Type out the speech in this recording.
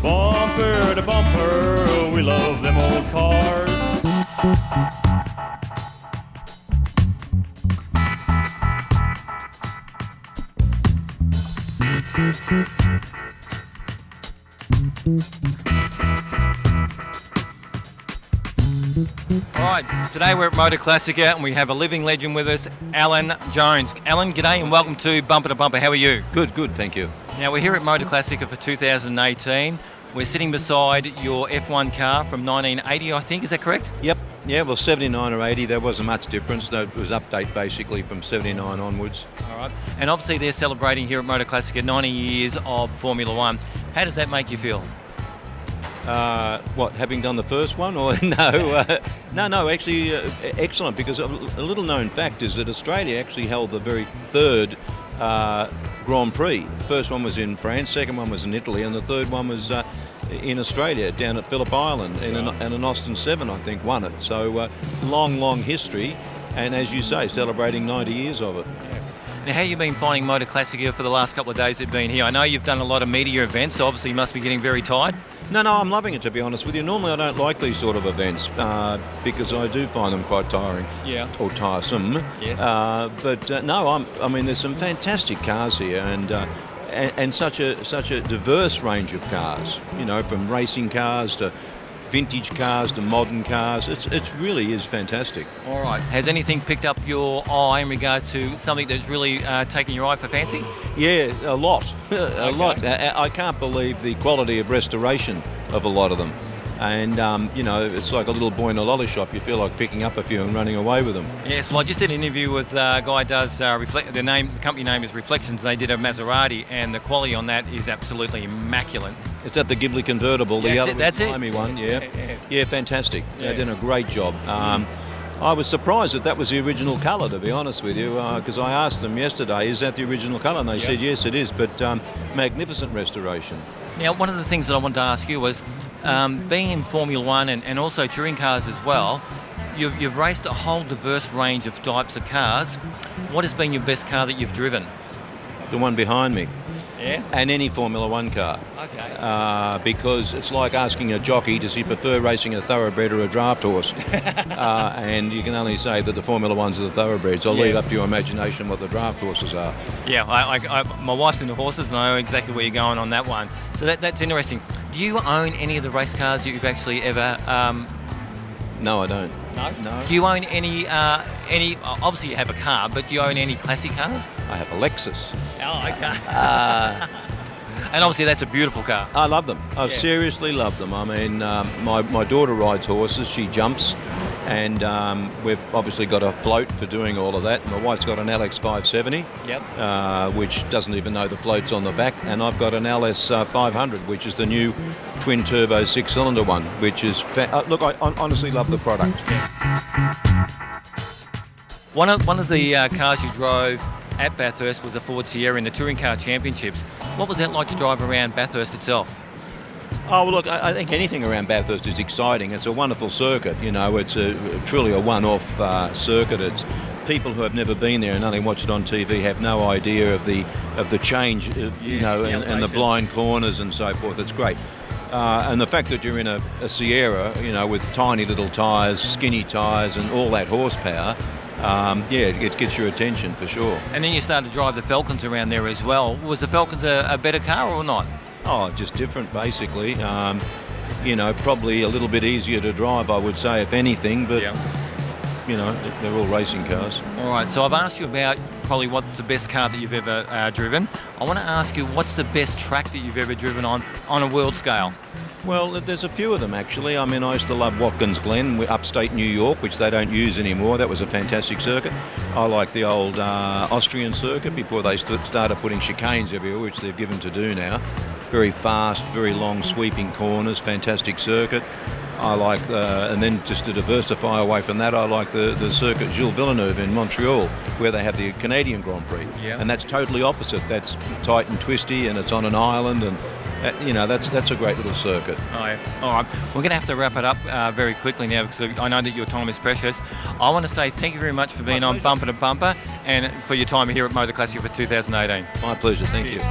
Bumper to bumper, we love them old cars. All right, today we're at Motorclassica and we have a living legend with us, Alan Jones. Alan, g'day and welcome to Bumper to Bumper. How are you? Good, thank you. Now we're here at Motorclassica for 2018. We're sitting beside your F1 car from 1980, I think. Is that correct? Yep, yeah, well 79 or 80, there wasn't much difference. It was update basically from 79 onwards. All right. And obviously they're celebrating here at Motorclassica 90 years of Formula One. How does that make you feel? What, having done the first one? Or no? No, actually excellent, because a little known fact is that Australia actually held the very third Grand Prix. First one was in France, second one was in Italy, and the third one was in Australia, down at Phillip Island, and an Austin 7, I think, won it. So long history, and as you say, celebrating 90 years of it. Now, how have you been finding Motorclassica for the last couple of days that you've been here? I know you've done a lot of media events, so obviously you must be getting very tired. No, I'm loving it, to be honest with you. Normally I don't like these sort of events because I do find them quite tiring or tiresome. Yes. I mean, there's some fantastic cars here, and such a diverse range of cars. You know, from racing cars to vintage cars to modern cars. It really is fantastic. All right. Has anything picked up your eye in regard to something that's really taken your eye for fancy? Yeah, a lot. Okay. Lot. I can't believe the quality of restoration of a lot of them. And, it's like a little boy in a lolly shop. You feel like picking up a few and running away with them. Yes, well, I just did an interview with a guy who does the company name is Reflections. They did a Maserati, and the quality on that is absolutely immaculate. Is that the Ghibli convertible? Yeah, the other that's it. one, yeah, fantastic. Yeah. They've done a great job. I was surprised that was the original colour, to be honest with you, because I asked them yesterday, is that the original colour? And they said, yes, it is, but magnificent restoration. Now, one of the things that I wanted to ask you was, being in Formula One and also touring cars as well, you've raced a whole diverse range of types of cars. What has been your best car that you've driven? The one behind me. Yeah? And any Formula One car. Okay. Because it's like asking a jockey, does he prefer racing a thoroughbred or a draft horse? And you can only say that the Formula Ones are the thoroughbreds. I'll leave up to your imagination what the draft horses are. Yeah, my wife's into horses and I know exactly where you're going on that one. So that's interesting. Do you own any of the race cars that you've actually ever... No, I don't. No? Do you own any, obviously you have a car, but do you own any classic cars? I have a Lexus. Oh, okay. And obviously that's a beautiful car. I love them. I seriously love them. I mean, my daughter rides horses. She jumps. And we've obviously got a float for doing all of that. My wife's got an LX 570, which doesn't even know the float's on the back. And I've got an LS 500, which is the new twin-turbo six-cylinder one, which is... look, I honestly love the product. One of the cars you drove at Bathurst was a Ford Sierra in the Touring Car Championships. What was that like to drive around Bathurst itself? Oh, well, look, I think anything around Bathurst is exciting. It's a wonderful circuit, you know. It's truly a one-off circuit. It's people who have never been there and only watch it on TV have no idea of the change, and the blind corners and so forth. It's great. And the fact that you're in a Sierra, with tiny little tyres, skinny tyres and all that horsepower, it gets your attention for sure. And then you started to drive the Falcons around there as well. Was the Falcons a better car or not? Oh, just different, basically. Probably a little bit easier to drive, I would say, if anything, but, they're all racing cars. All right, so I've asked you about probably what's the best car that you've ever driven. I want to ask you, what's the best track that you've ever driven on a world scale? Well, there's a few of them, actually. I mean, I used to love Watkins Glen, upstate New York, which they don't use anymore. That was a fantastic circuit. I like the old Austrian circuit before they started putting chicanes everywhere, which they've given to do now. Very fast, very long sweeping corners, fantastic circuit. I like, and then just to diversify away from that, I like the circuit Gilles Villeneuve in Montreal, where they have the Canadian Grand Prix. Yeah. And that's totally opposite. That's tight and twisty, and it's on an island, and that's a great little circuit. Oh, yeah. All right, we're going to have to wrap it up very quickly now, because I know that your time is precious. I want to say thank you very much for being on Bumper to Bumper and for your time here at Motorclassica for 2018. My pleasure, thank you.